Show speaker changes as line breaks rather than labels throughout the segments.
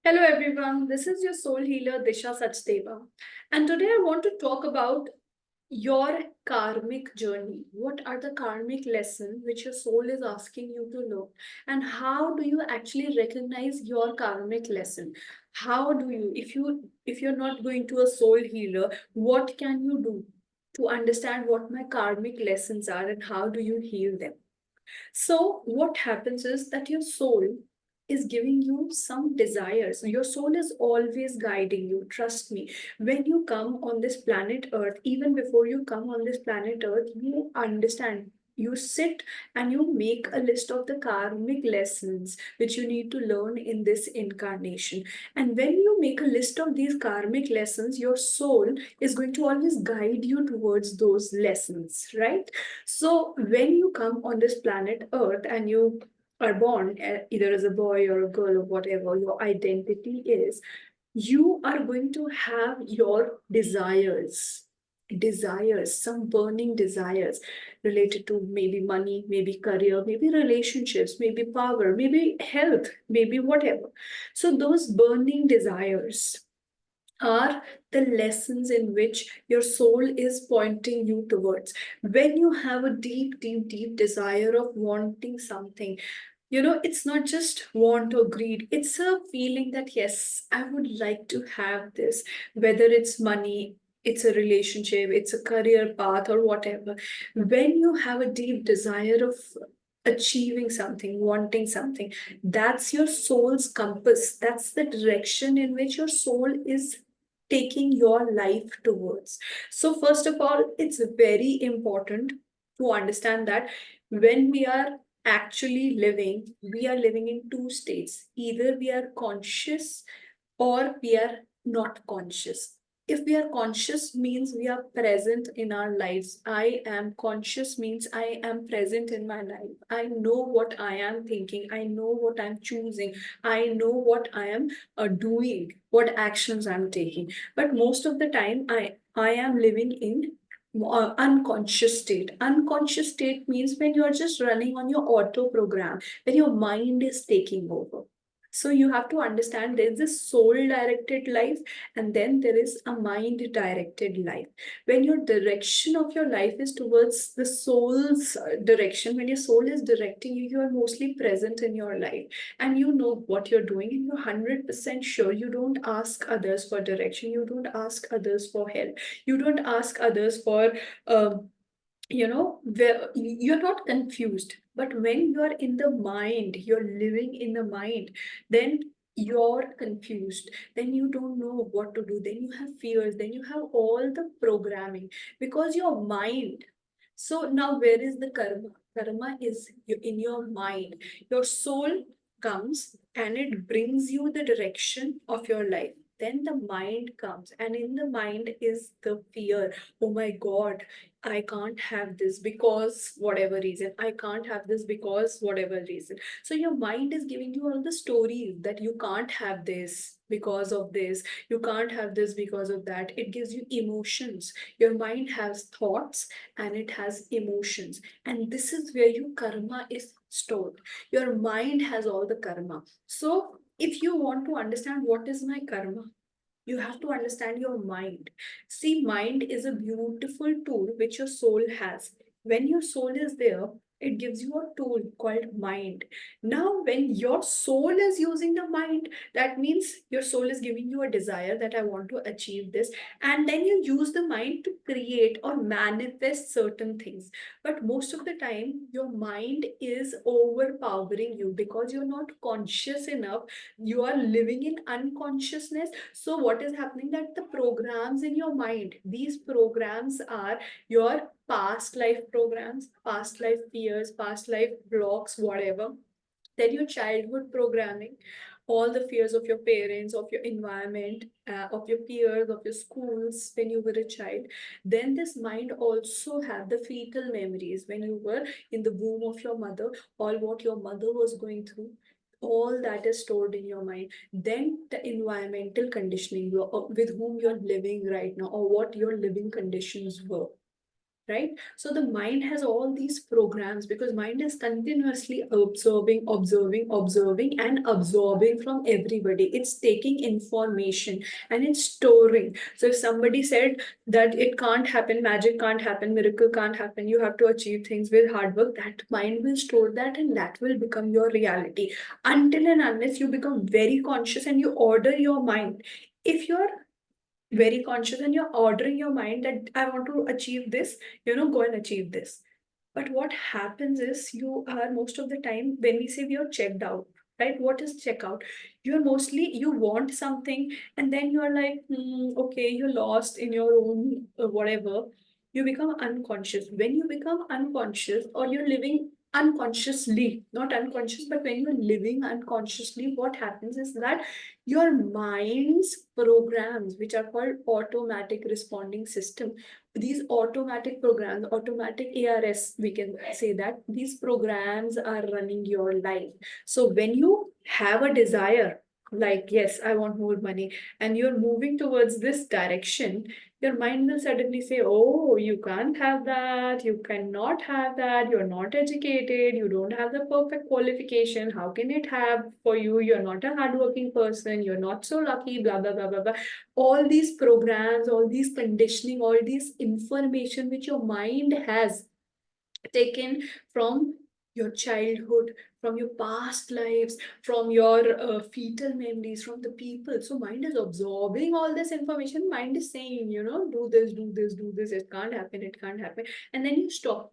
Hello everyone, this is your soul healer Disha Sachdeva, and today I want to talk about your karmic journey. What are the karmic lessons which your soul is asking you to learn, and how do you actually recognize your karmic lesson? How do you, if you're not going to a soul healer, what can you do to understand what my karmic lessons are and how do you heal them? So, what happens is that your soul is giving you some desires. Your soul is always guiding you. Trust me. When you come on this planet Earth, even before you come on this planet Earth, you understand. You sit and you make a list of the karmic lessons which you need to learn in this incarnation. And when you make a list of these karmic lessons, your soul is going to always guide you towards those lessons, right? So when you come on this planet Earth and you are born either as a boy or a girl or whatever your identity is, you are going to have your desires, some burning desires related to maybe money, maybe career, maybe relationships, maybe power, maybe health, maybe whatever. So those burning desires are the lessons in which your soul is pointing you towards. When you have a deep, deep, deep desire of wanting something, it's not just want or greed, it's a feeling that, yes, I would like to have this, whether it's money. It's a relationship, it's a career path, or whatever. When you have a deep desire of achieving something, wanting something, that's your soul's compass. That's the direction in which your soul is taking your life towards. So, first of all, it's very important to understand that when we are actually living, we are living in two states. Either we are conscious or we are not conscious. If we are conscious means we are present in our lives. I am conscious means I am present in my life. I know what I am thinking. I know what I'm choosing. I know what I am doing, what actions I'm taking. But most of the time, I am living in unconscious state. Unconscious state means when you are just running on your auto program, when your mind is taking over. So you have to understand there's this soul directed life and then there is a mind directed life. When your direction of your life is towards the soul's direction, when your soul is directing you, you are mostly present in your life and you know what you're doing and you're 100% sure. You don't ask others for direction, you don't ask others for help, you don't ask others for where you're not confused. But when you're in the mind, you're living in the mind, then you're confused, then you don't know what to do, then you have fears, then you have all the programming because your mind. So now where is the karma? Karma is in your mind. Your soul comes and it brings you the direction of your life. Then the mind comes, and in the mind is the fear. Oh my God, I can't have this because whatever reason. I can't have this because whatever reason. So your mind is giving you all the stories that you can't have this because of this. You can't have this because of that. It gives you emotions. Your mind has thoughts and it has emotions. And this is where your karma is stored. Your mind has all the karma. So if you want to understand what is my karma, you have to understand your mind. See, mind is a beautiful tool which your soul has. When your soul is there, it gives you a tool called mind. Now, when your soul is using the mind, that means your soul is giving you a desire that I want to achieve this. And then you use the mind to create or manifest certain things. But most of the time, your mind is overpowering you because you're not conscious enough. You are living in unconsciousness. So what is happening that the programs in your mind, these programs are your past life programs, past life fears, past life blocks, whatever. Then your childhood programming, all the fears of your parents, of your environment, of your peers, of your schools when you were a child. Then this mind also had the fetal memories when you were in the womb of your mother, all what your mother was going through. All that is stored in your mind. Then the environmental conditioning with whom you're living right now, or what your living conditions were. right? So the mind has all these programs because mind is continuously observing and absorbing from everybody. It's taking information and it's storing. So if somebody said that it can't happen, magic can't happen, miracle can't happen, you have to achieve things with hard work, that mind will store that and that will become your reality until and unless you become very conscious and you order your mind. If you're very conscious and you're ordering your mind that I want to achieve this, go and achieve this. But what happens is you are most of the time when we say we are checked out, right? What is check out? You're mostly you want something and then you are like, okay, you're lost in your own whatever. You become unconscious. When you become unconscious or you're living unconsciously, not unconscious, but when you're living unconsciously, what happens is that your mind's programs, which are called automatic responding system, these automatic programs, automatic ARS, we can say that these programs are running your life. So when you have a desire, like, yes, I want more money, and you're moving towards this direction, your mind will suddenly say, oh, you can't have that, you cannot have that, you're not educated, you don't have the perfect qualification, how can it have for you? You're not a hardworking person, you're not so lucky, blah, blah, blah, blah, blah. All these programs, all these conditioning, all these information which your mind has taken from your childhood, from your past lives, from your fetal memories, from the people. So mind is absorbing all this information. Mind is saying, do this, do this, do this. It can't happen. It can't happen. And then you stop.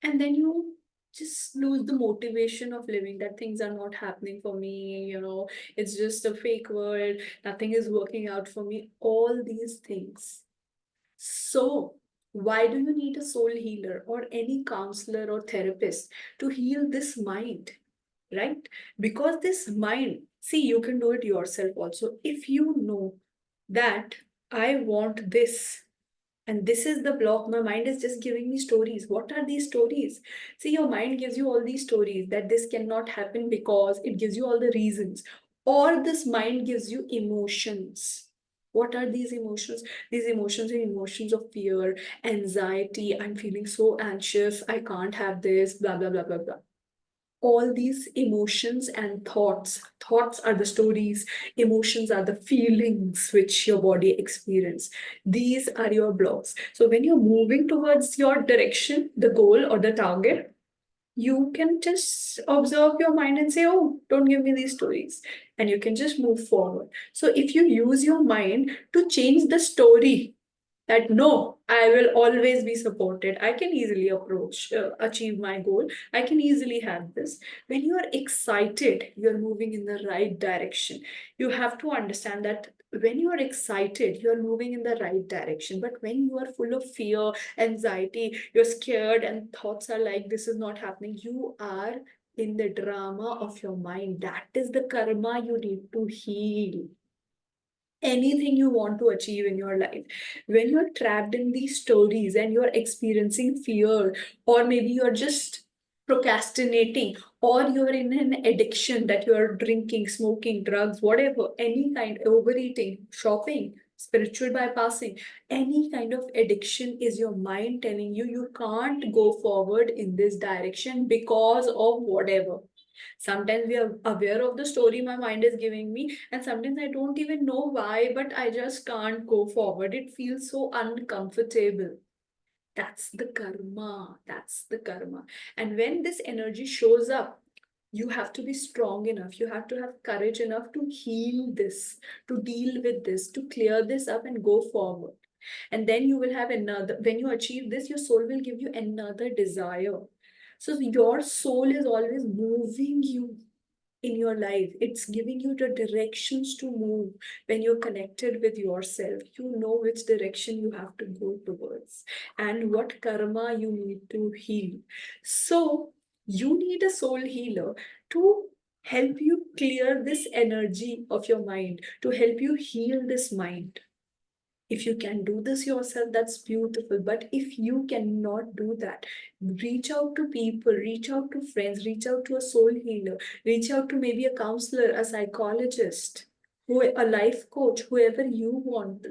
And then you just lose the motivation of living, that things are not happening for me, it's just a fake world, nothing is working out for me, all these things. So why do you need a soul healer or any counselor or therapist to heal this mind, right? Because this mind, see, you can do it yourself also. If you know that I want this, and this is the block. My mind is just giving me stories. What are these stories? See, your mind gives you all these stories that this cannot happen because it gives you all the reasons. Or this mind gives you emotions. What are these emotions? These emotions are emotions of fear, anxiety. I'm feeling so anxious. I can't have this, blah, blah, blah, blah, blah. All these emotions and thoughts are the stories, emotions are the feelings which your body experience. These are your blocks. So when you're moving towards your direction, the goal or the target, you can just observe your mind and say, oh, don't give me these stories, and you can just move forward. So if you use your mind to change the story that no, I will always be supported, I can easily achieve my goal, I can easily have this. When you are excited, you're moving in the right direction. You have to understand that when you are excited, you're moving in the right direction. But when you are full of fear, anxiety, you're scared, and thoughts are like, this is not happening, you are in the drama of your mind. That is the karma you need to heal. Anything you want to achieve in your life, when you're trapped in these stories and you're experiencing fear, or maybe you're just procrastinating, or you're in an addiction that you're drinking, smoking, drugs, whatever, any kind, overeating, shopping, spiritual bypassing, any kind of addiction, is your mind telling you you can't go forward in this direction because of whatever. Sometimes we are aware of the story my mind is giving me, and sometimes I don't even know why, but I just can't go forward. It feels so uncomfortable. That's the karma. That's the karma. And when this energy shows up, you have to be strong enough. You have to have courage enough to heal this, to deal with this, to clear this up and go forward. And then you will have another, when you achieve this, your soul will give you another desire. So your soul is always moving you in your life. It's giving you the directions to move. When you're connected with yourself, you know which direction you have to go towards and what karma you need to heal. So you need a soul healer to help you clear this energy of your mind, to help you heal this mind. If you can do this yourself, that's beautiful. But if you cannot do that, reach out to people, reach out to friends, reach out to a soul healer, reach out to maybe a counselor, a psychologist, a life coach, whoever you want to.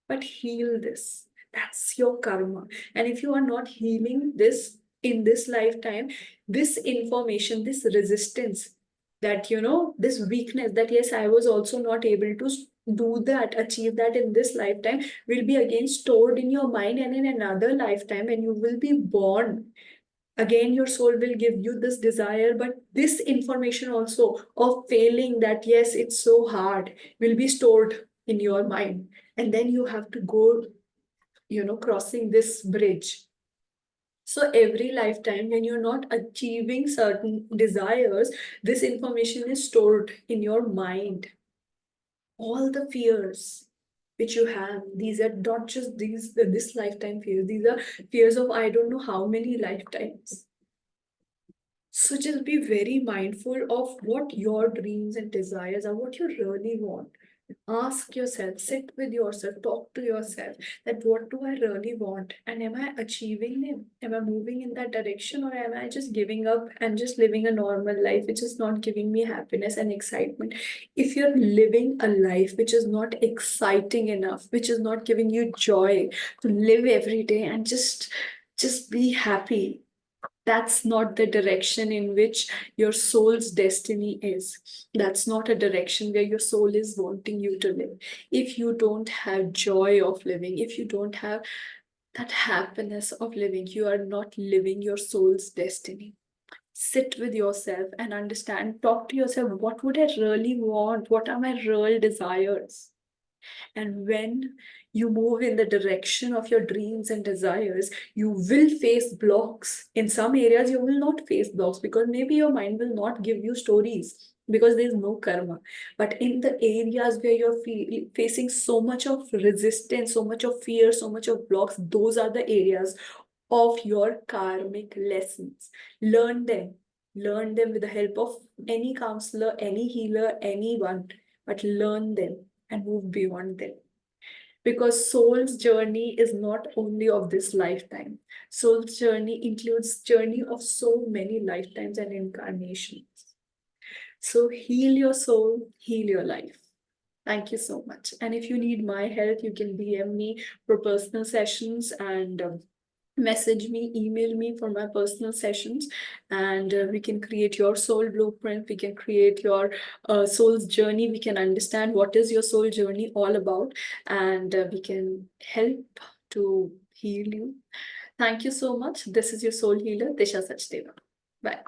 But heal this. That's your karma. And if you are not healing this in this lifetime, this information, this resistance, that this weakness, that yes, I was also not able to do that, achieve that in this lifetime, will be again stored in your mind, and in another lifetime when you will be born again, your soul will give you this desire, but this information also of failing, that yes, it's so hard, will be stored in your mind. And then you have to go, crossing this bridge. So every lifetime, when you're not achieving certain desires, this information is stored in your mind. All the fears which you have, these are not just this lifetime fears, these are fears of I don't know how many lifetimes. So just be very mindful of what your dreams and desires are, what you really want. Ask yourself, sit with yourself, talk to yourself, that what do I really want? And am I achieving them? Am I moving in that direction, or am I just giving up and just living a normal life which is not giving me happiness and excitement? If you're living a life which is not exciting enough, which is not giving you joy to live every day and just be happy, that's not the direction in which your soul's destiny is. That's not a direction where your soul is wanting you to live. If you don't have joy of living, if you don't have that happiness of living, you are not living your soul's destiny. Sit with yourself and understand, talk to yourself, what would I really want? What are my real desires? And when you move in the direction of your dreams and desires, you will face blocks. In some areas, you will not face blocks because maybe your mind will not give you stories because there's no karma. But in the areas where you're facing so much of resistance, so much of fear, so much of blocks, those are the areas of your karmic lessons. Learn them. Learn them with the help of any counselor, any healer, anyone. But learn them and move beyond them, because soul's journey is not only of this lifetime. Soul's journey includes journey of so many lifetimes and incarnations. So heal your soul, heal your life. Thank you so much. And if you need my help, you can DM me for personal sessions, and message me, email me for my personal sessions, and we can create your soul blueprint. We can create your soul's journey. We can understand what is your soul journey all about, and we can help to heal you. Thank you so much. This is your soul healer, Disha Sachdeva. Bye.